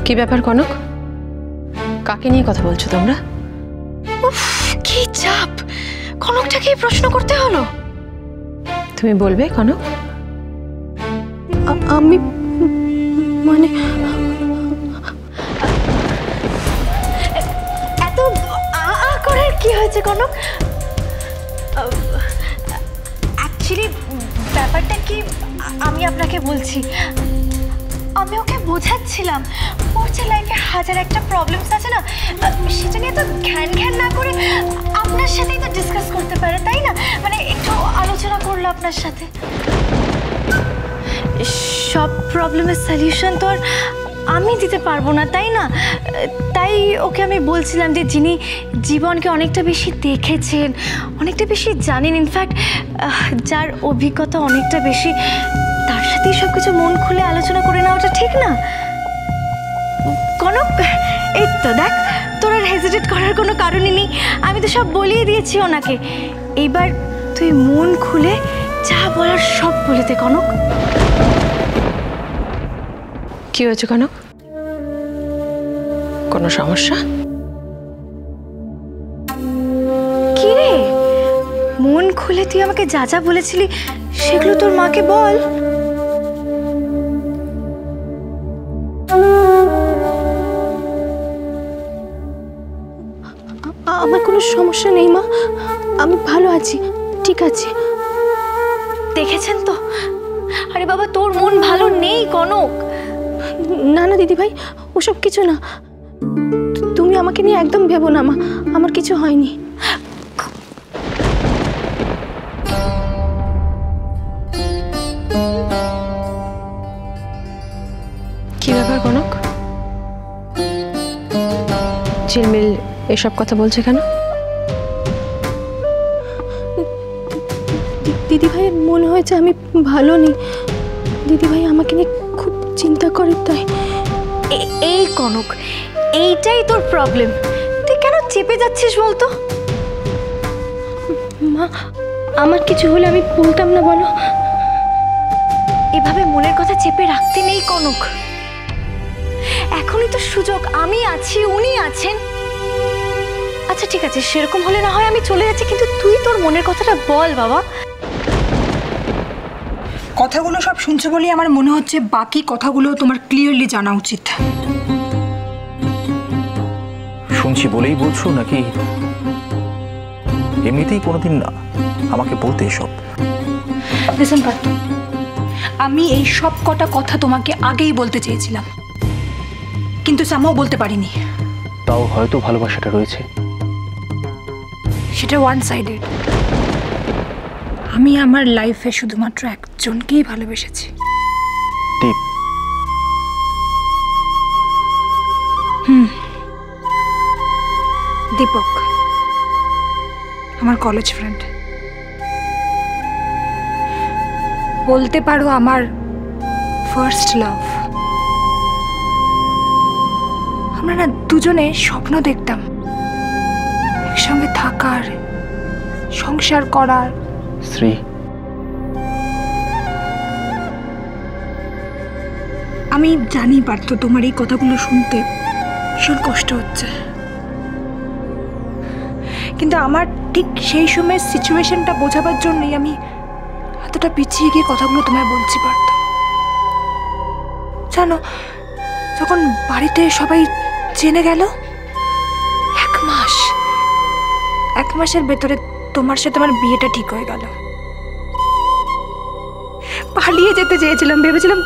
কি ব্যাপার কনক? কাকে নিয়ে কথা বলছো তোমরা? উফ, কি চাপ! কনকটাকে প্রশ্ন করতে হলো। তুমি বলবে কনক? আমি মানে এত করার কি হয়েছে কনক? অ্যাকচুয়ালি ব্যাপারটা কি আমি আপনাকে বলছি। আমি ওকে বোঝাচ্ছিলাম ওর যে লাইফে হাজার একটা প্রবলেমস আছে না, সেটা নিয়ে তো ঘ্যান ঘ্যান না করে আপনার সাথেই তো ডিসকাস করতে পারে, তাই না? মানে একটু আলোচনা করলো আপনার সাথে। সব প্রবলেমের সলিউশন তো আর আমি দিতে পারবো না, তাই না? তাই ওকে আমি বলছিলাম যে যিনি জীবনকে অনেকটা বেশি দেখেছেন, অনেকটা বেশি জানেন, ইনফ্যাক্ট যার অভিজ্ঞতা অনেকটা বেশি, তার সাথেই সব কিছু মন খুলে আলোচনা করে নেওয়াটা ঠিক না? কনক, এই তো দেখ, তোর আর হেজিটেট করার কোনো কারণই নেই। আমি তো সব বলিয়ে দিয়েছি ওনাকে। এইবার তুই মন খুলে যা বলার সব বলে দে কনক। কি হয়েছে কনক? কোনো সমস্যা? কি রে, মন খুলে তুই আমাকে যা যা বলেছিলি সেগুলো তোর মাকে বল। আমার কোনো সমস্যা নেই মা, আমি ভালো আছি, ঠিক আছে। দেখেছেন তো? আরে বাবা, তোর মন ভালো নেই কনক। না না দিদি ভাই, ওসব কিছু না। তুমি আমাকে নিয়ে একদম ভেবো না মা, আমার কিছু হয়নি। কি ব্যাপার কনক? ঝিলমিল এসব কথা বলছে কেন? দিদি ভাইয়ের মনে হয়েছে আমি ভালো নেই। দিদি ভাই আমাকে নিয়ে খুব চিন্তা করে, তাই। এই কনক, এইটাই তোর প্রবলেম। তুই কেন চেপে যাচ্ছিস বলতো? মা, আমার কিছু হলে আমি বলতাম না বলো? এভাবে মনের কথা চেপে রাখতে নেই কনক। এখনই তো সুযোগ, আমি আছি, উনি আছেন। আচ্ছা ঠিক আছে, সেরকম হলে না হয় আমি চলে যাচ্ছি, কিন্তু তুই তোর মনের কথাটা বল বাবা। কথাগুলো সব শুনছো বলেই আমার মনে হচ্ছে বাকি কথাগুলো তোমার ক্লিয়ারলি জানা উচিত। শুনছি বলেই বলছো নাকি এমনিতেই কোনোদিন না আমাকে বলতে এসব? লিসেন পার্থ, আমি এই সব কটা কথা তোমাকে আগেই বলতে চেয়েছিলাম, কিন্তু সামহাও বলতে পারিনি। তাও হয়তো ভালোবাসাটা রয়েছে, সেটা ওয়ান সাইডেড। আমি আমার লাইফে শুধুমাত্র একজনকেই ভালোবেসেছি। দীপ। দীপক, আমার কলেজ ফ্রেন্ড। বলতে পারো আমার ফার্স্ট লাভ। আমরা না দুজনে স্বপ্ন দেখতাম একসঙ্গে থাকার, সংসার করার। শ্রী, আমি জানি পার্থ, তোমার এই কথাগুলো শুনতে ভীষণ কষ্ট হচ্ছে, কিন্তু আমার ঠিক সেই সময়ের সিচুয়েশনটা বোঝাবার জন্যই আমি এতটা পিছিয়ে গিয়ে কথাগুলো তোমায় বলছি পার্থ। জানো, যখন বাড়িতে সবাই জেনে গেল, এক মাসের ভেতরে তোমার সাথে আমার বিয়েটা ঠিক হয়ে গেল। পালিয়ে যেতে চেয়েছিলাম, ভেবেছিলাম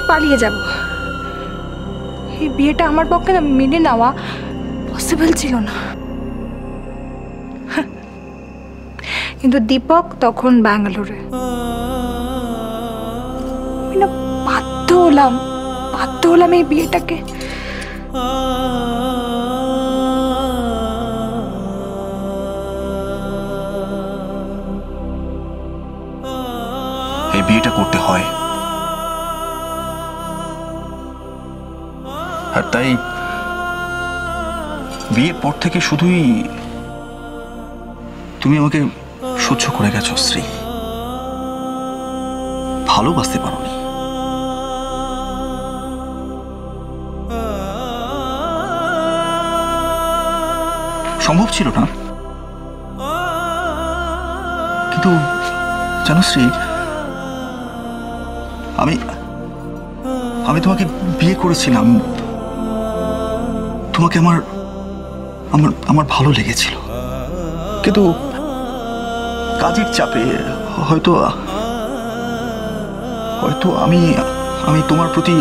পালিয়ে যাব। এই বিয়েটা আমার পক্ষে মেনে নেওয়া পসিবল ছিল না, কিন্তু দীপক তখন ব্যাঙ্গালোরে। আমি না বাধ্য হলাম এই বিয়েটাকে। এই বিয়েটা করতে হয়, আর তাই বিয়ের পর থেকে শুধুই তুমি আমাকে সহ্য করে গেছো শ্রী, ভালোবাসতে পারোনি। সম্ভব ছিল না। কিন্তু জানো শ্রী, আমি আমি তোমাকে বিয়ে করেছিলাম, তোমাকে আমার আমার আমার ভালো লেগেছিল, কিন্তু কাজের চাপে হয়তো হয়তো আমি আমি তোমার প্রতি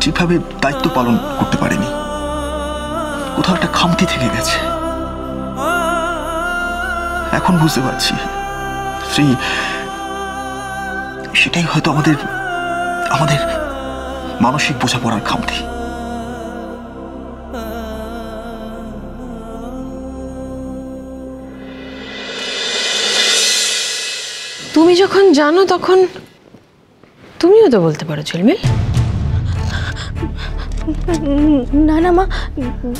ঠিকভাবে দায়িত্ব পালন করতে পারিনি। কোথাও একটা খামতি থেকে গেছে। এখন বুঝতে পারছি শ্রী, সেটাই হয়তো আমাদের আমাদের মানসিক বোঝাপড়ার খামতি। তুমি যখন জানো তখন তুমিও তো বলতে পারো ঝিলমিল। না না মা,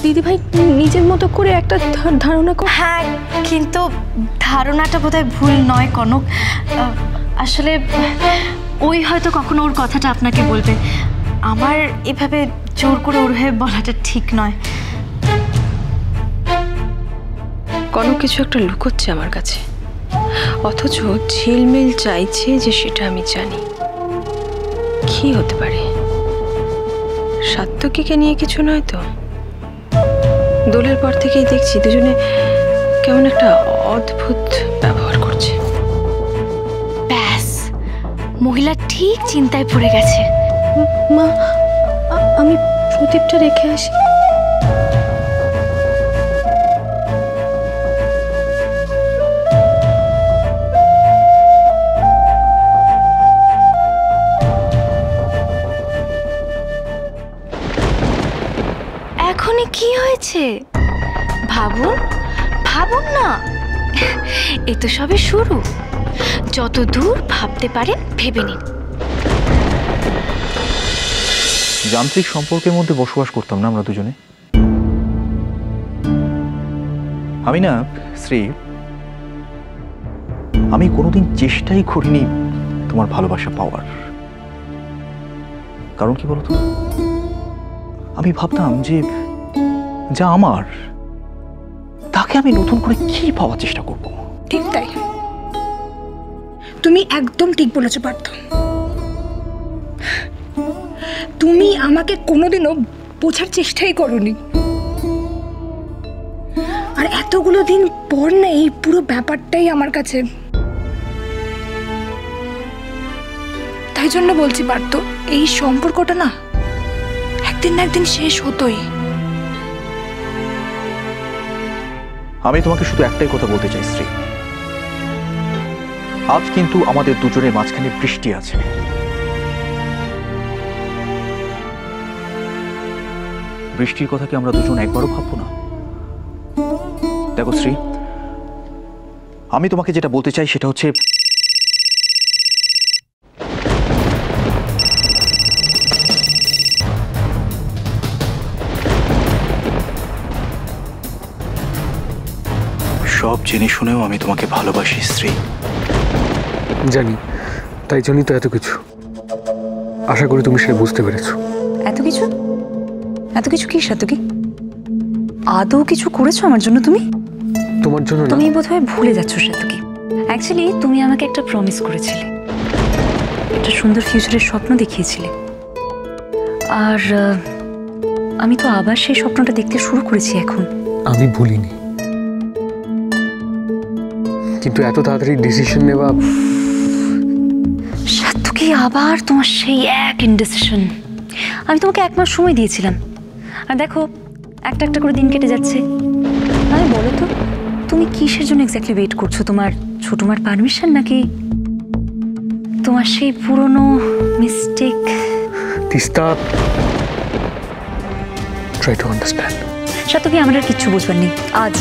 দিদিভাই নিজের মতো করে একটা ধারণা হ্যাঁ, কিন্তু ধারণাটা বোধহয় ভুল নয় কনক। আসলে ওই হয়তো কখনো ওর কথাটা আপনাকে বলবে। আমার এভাবে জোর করে ওর হয়ে বলাটা ঠিক নয়। কনক কিছু একটা লুকোচ্ছে আমার কাছে, অথচ ঝিলমিল চাইছে যে সেটা আমি জানি। কি হতে পারে? সাত্তকীকে নিয়ে কিছু নয় তো? দোলের পর থেকেই দেখছি দুজনে কেমন একটা অদ্ভুত ব্যবহার করছে। ব্যাস, মহিলা ঠিক চিন্তায় পড়ে গেছে। মা, আমি প্রদীপটা রেখে আসি। এখনই কি হয়েছে? ভাবুন ভাবুন না, এ তো সবে শুরু। যত দূর ভাবতে পারেন ভেবে নিন। যান্ত্রিক সম্পর্কের মধ্যে বসবাস করতাম না আমরা দুজনে। আমি না শ্রী, আমি কোনোদিন চেষ্টাই করিনি তোমার ভালোবাসা পাওয়ার। কারণ কি বলতো, আমি ভাবতাম যে যা আমার তাকে আমি নতুন করে কি পাওয়ার চেষ্টা করব। ঠিক তাই, তুমি একদম ঠিক বলেছো পার্থ। তুমি আমাকে কোনোদিনও বোঝার চেষ্টাই করোনি। আর এতগুলো দিন পর না এই পুরো ব্যাপারটাই আমার কাছে, তাই জন্য বলছি পার্থ, এই সম্পর্কটা না একদিন না একদিন শেষ হতোই। আমি তোমাকে শুধু একটাই কথা বলতে চাই শ্রী, আজ কিন্তু আমাদের দুজনের মাঝখানে বৃষ্টি আছে। বৃষ্টির কথা কি আমরা দুজন একবারও ভাববো না? দেখো শ্রী, আমি তোমাকে যেটা বলতে চাই সেটা হচ্ছে, সব জেনে শুনেও আমি তোমাকে ভালোবাসি শ্রী। জানি, তাই জন্যই তো এত কিছু। আশা করি তুমি সেটা বুঝতে পেরেছো। এত কিছু? এত কিছু কি সাত্তকী? আদৌ কিছু করেছো আমার জন্য তুমি? তোমার জন্য না। তুমি বোধহয় ভুলে যাচ্ছ সাত্তকী। অ্যাকচুয়ালি তুমি আমাকে একটা প্রমিস করেছিলে, একটা সুন্দর ফিউচারের স্বপ্ন দেখিয়েছিলে। আর আমি তো আবার সেই স্বপ্নটা দেখতে শুরু করেছি এখন। আমি ভুলিনি, কিন্তু এত তাড়াতাড়ি ডিসিশন নেওয়া। সাত্তকী, আবার তোমার সেই এক ইনডিসিশন। আমি তোমাকে 1 মাস সময় দিয়েছিলাম, আর দেখো একটা একটা করে দিন কেটে যাচ্ছে। আমি বলো তো, তুমি কিসের জন্য এক্স্যাক্টলি ওয়েট করছো? তোমার ছোট মার পারমিশন, নাকি তোমার সেই পুরনো mistake? Teesta, try to understand. Satyaki, আমার আর কিচ্ছু বুঝবার নেই। আজ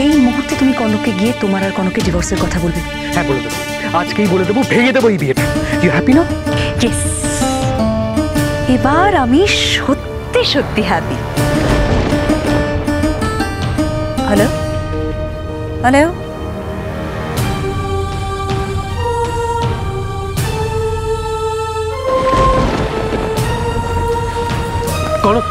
এই মুহূর্তে তুমি কনককে গিয়ে তোমার আর কনকের ডিভোর্সের কথা বলবে। হ্যাঁ, বলে দেবো, আজকেই বলে দেবো, ভেঙে দেবো এই বিয়েটা। ইউ হ্যাপি না? ইয়েস, এবার আমি সত্যি সত্যি হ্যাপি। Hello hello, Kanak,